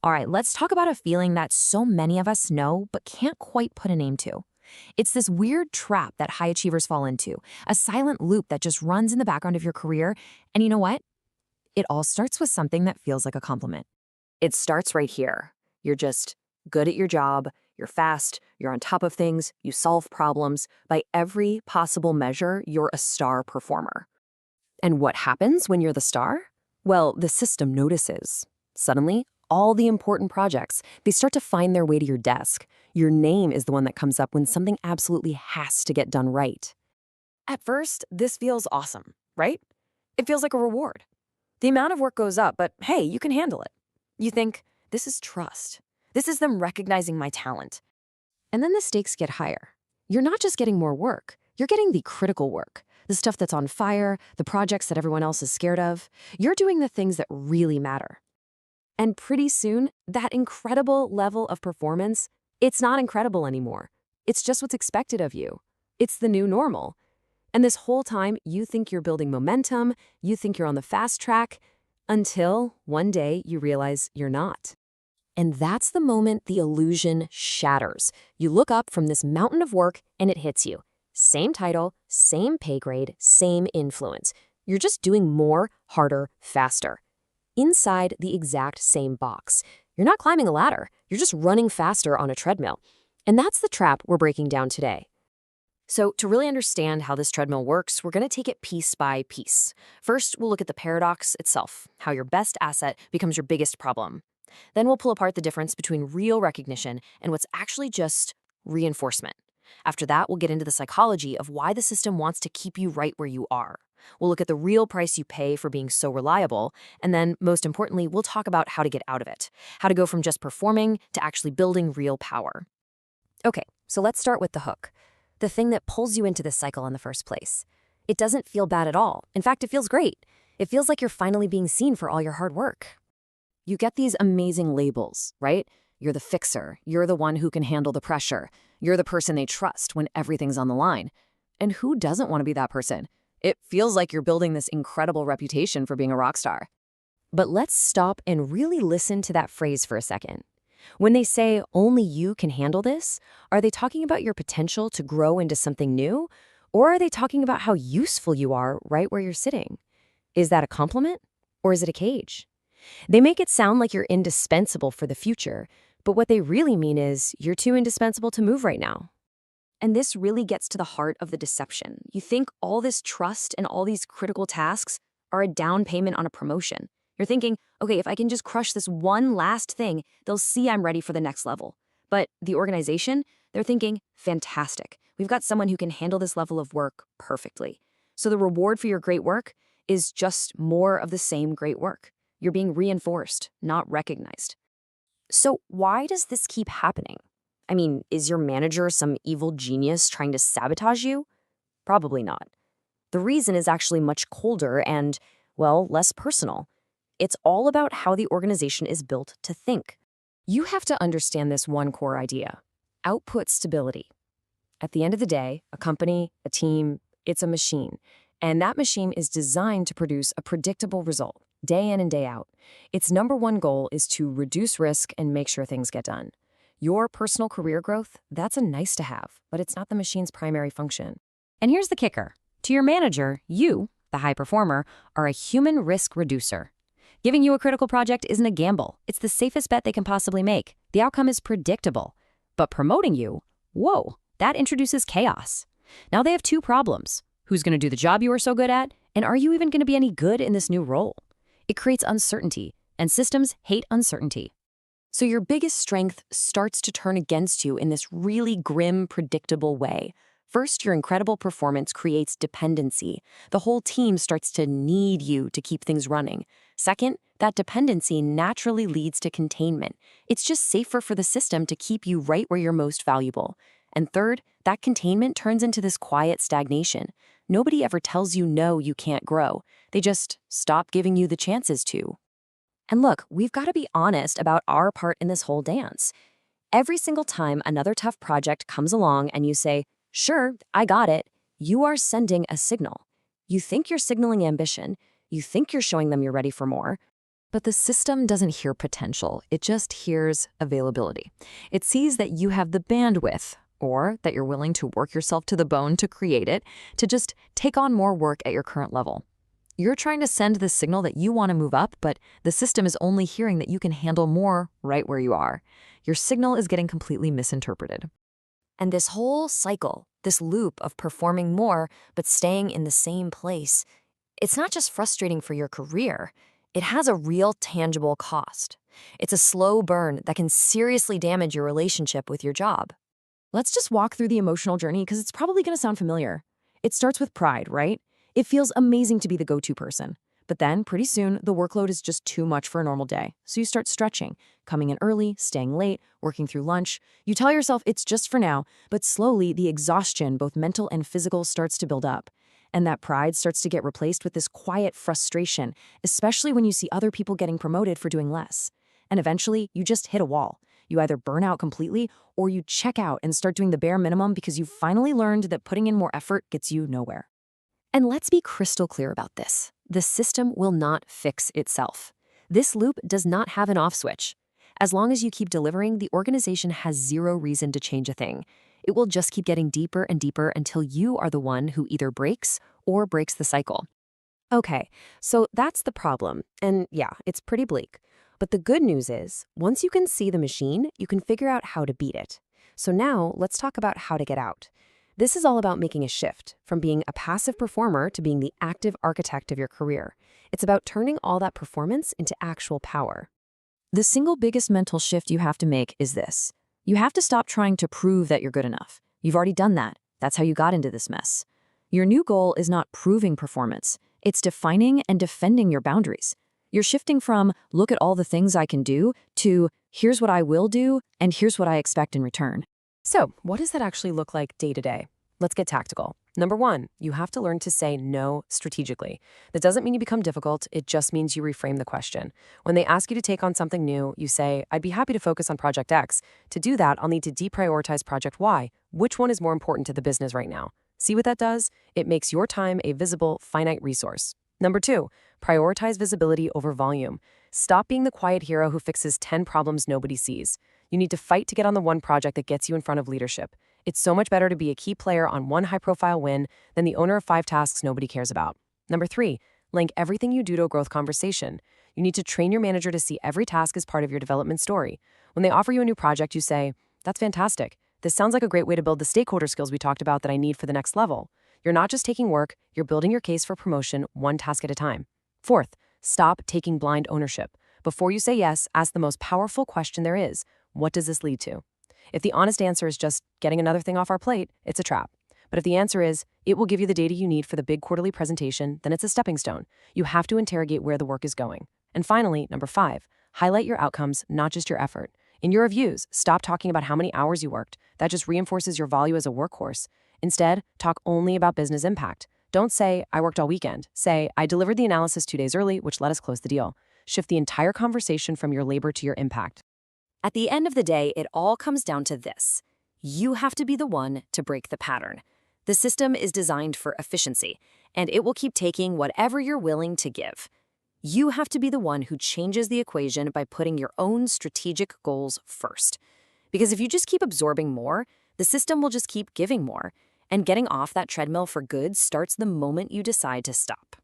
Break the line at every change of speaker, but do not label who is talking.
All right, let's talk about a feeling that so many of us know but can't quite put a name to. It's this weird trap that high achievers fall into, a silent loop that just runs in the background of your career. And you know what? It all starts with something that feels like a compliment. It starts right here. You're just good at your job, you're fast, you're on top of things, you solve problems. By every possible measure, you're a star performer. And what happens when you're the star? Well, the system notices. Suddenly, all the important projects, they start to find their way to your desk. Your name is the one that comes up when something absolutely has to get done right. At first, this feels awesome, right? It feels like a reward. The amount of work goes up, but hey, you can handle it. You think, this is trust. This is them recognizing my talent. And then the stakes get higher. You're not just getting more work, you're getting the critical work, the stuff that's on fire, the projects that everyone else is scared of. You're doing the things that really matter. And pretty soon, that incredible level of performance, it's not incredible anymore. It's just what's expected of you. It's the new normal. And this whole time, you think you're building momentum, you think you're on the fast track, until one day you realize you're not. And that's the moment the illusion shatters. You look up from this mountain of work and it hits you. Same title, same pay grade, same influence. You're just doing more, harder, faster. Inside the exact same box. You're not climbing a ladder, you're just running faster on a treadmill. And that's the trap we're breaking down today. So to really understand how this treadmill works, we're going to take it piece by piece. First, we'll look at the paradox itself, how your best asset becomes your biggest problem. Then we'll pull apart the difference between real recognition and what's actually just reinforcement. After that, we'll get into the psychology of why the system wants to keep you right where you are. We'll look at the real price you pay for being so reliable, and then, most importantly, we'll talk about how to get out of it, how to go from just performing to actually building real power. Okay, so let's start with the hook, the thing that pulls you into this cycle in the first place. It doesn't feel bad at all. In fact, it feels great. It feels like you're finally being seen for all your hard work. You get these amazing labels, right? You're the fixer. You're the one who can handle the pressure. You're the person they trust when everything's on the line. And who doesn't want to be that person? It feels like you're building this incredible reputation for being a rock star. But let's stop and really listen to that phrase for a second. When they say only you can handle this, are they talking about your potential to grow into something new? Or are they talking about how useful you are right where you're sitting? Is that a compliment? Or is it a cage? They make it sound like you're indispensable for the future, but what they really mean is you're too indispensable to move right now. And this really gets to the heart of the deception. You think all this trust and all these critical tasks are a down payment on a promotion. You're thinking, okay, if I can just crush this one last thing, they'll see I'm ready for the next level. But the organization, they're thinking, fantastic. We've got someone who can handle this level of work perfectly. So the reward for your great work is just more of the same great work. You're being reinforced, not recognized. So why does this keep happening? I mean, is your manager some evil genius trying to sabotage you? Probably not. The reason is actually much colder and, well, less personal. It's all about how the organization is built to think. You have to understand this one core idea: output stability. At the end of the day, a company, a team, it's a machine. And that machine is designed to produce a predictable result, day in and day out. Its number one goal is to reduce risk and make sure things get done. Your personal career growth, that's a nice to have, but it's not the machine's primary function. And here's the kicker. To your manager, you, the high performer, are a human risk reducer. Giving you a critical project isn't a gamble. It's the safest bet they can possibly make. The outcome is predictable. But promoting you, whoa, that introduces chaos. Now they have two problems. Who's going to do the job you are so good at? And are you even going to be any good in this new role? It creates uncertainty, and systems hate uncertainty. So your biggest strength starts to turn against you in this really grim, predictable way. First, your incredible performance creates dependency. The whole team starts to need you to keep things running. Second, that dependency naturally leads to containment. It's just safer for the system to keep you right where you're most valuable. And third, that containment turns into this quiet stagnation. Nobody ever tells you no, you can't grow. They just stop giving you the chances to. And look, we've got to be honest about our part in this whole dance. Every single time another tough project comes along and you say, sure, I got it, you are sending a signal. You think you're signaling ambition. You think you're showing them you're ready for more. But the system doesn't hear potential, it just hears availability. It sees that you have the bandwidth, or that you're willing to work yourself to the bone to create it, to just take on more work at your current level. You're trying to send the signal that you want to move up, but the system is only hearing that you can handle more right where you are. Your signal is getting completely misinterpreted.
And this whole cycle, this loop of performing more but staying in the same place, it's not just frustrating for your career, it has a real tangible cost. It's a slow burn that can seriously damage your relationship with your job.
Let's just walk through the emotional journey because it's probably going to sound familiar. It starts with pride, right? It feels amazing to be the go-to person. But then, pretty soon, the workload is just too much for a normal day. So you start stretching, coming in early, staying late, working through lunch. You tell yourself it's just for now, but slowly the exhaustion, both mental and physical, starts to build up. And that pride starts to get replaced with this quiet frustration, especially when you see other people getting promoted for doing less. And eventually, you just hit a wall. You either burn out completely or you check out and start doing the bare minimum because you've finally learned that putting in more effort gets you nowhere.
And let's be crystal clear about this. The system will not fix itself. This loop does not have an off switch. As long as you keep delivering, the organization has zero reason to change a thing. It will just keep getting deeper and deeper until you are the one who either breaks or breaks the cycle. Okay, so that's the problem. And yeah, it's pretty bleak. But the good news is, once you can see the machine, you can figure out how to beat it. So now let's talk about how to get out. This is all about making a shift from being a passive performer to being the active architect of your career. It's about turning all that performance into actual power.
The single biggest mental shift you have to make is this. You have to stop trying to prove that you're good enough. You've already done that. That's how you got into this mess. Your new goal is not proving performance. It's defining and defending your boundaries. You're shifting from, look at all the things I can do, to, here's what I will do, and here's what I expect in return.
So, what does that actually look like day to day? Let's get tactical. Number one, you have to learn to say no strategically. That doesn't mean you become difficult, it just means you reframe the question. When they ask you to take on something new, you say, I'd be happy to focus on Project X. To do that, I'll need to deprioritize Project Y. Which one is more important to the business right now? See what that does? It makes your time a visible, finite resource. Number two, prioritize visibility over volume. Stop being the quiet hero who fixes 10 problems nobody sees. You need to fight to get on the one project that gets you in front of leadership. It's so much better to be a key player on one high-profile win than the owner of 5 tasks nobody cares about. Number three, link everything you do to a growth conversation. You need to train your manager to see every task as part of your development story. When they offer you a new project, you say, that's fantastic. This sounds like a great way to build the stakeholder skills we talked about that I need for the next level. You're not just taking work, you're building your case for promotion one task at a time. Fourth, stop taking blind ownership. Before you say yes, ask the most powerful question there is. What does this lead to? If the honest answer is just getting another thing off our plate, it's a trap. But if the answer is, it will give you the data you need for the big quarterly presentation, then it's a stepping stone. You have to interrogate where the work is going. And finally, number five, highlight your outcomes, not just your effort. In your reviews, stop talking about how many hours you worked. That just reinforces your value as a workhorse. Instead, talk only about business impact. Don't say, I worked all weekend. Say, I delivered the analysis 2 days early, which let us close the deal. Shift the entire conversation from your labor to your impact.
At the end of the day, it all comes down to this. You have to be the one to break the pattern. The system is designed for efficiency, and it will keep taking whatever you're willing to give. You have to be the one who changes the equation by putting your own strategic goals first. Because if you just keep absorbing more, the system will just keep giving more, and getting off that treadmill for good starts the moment you decide to stop.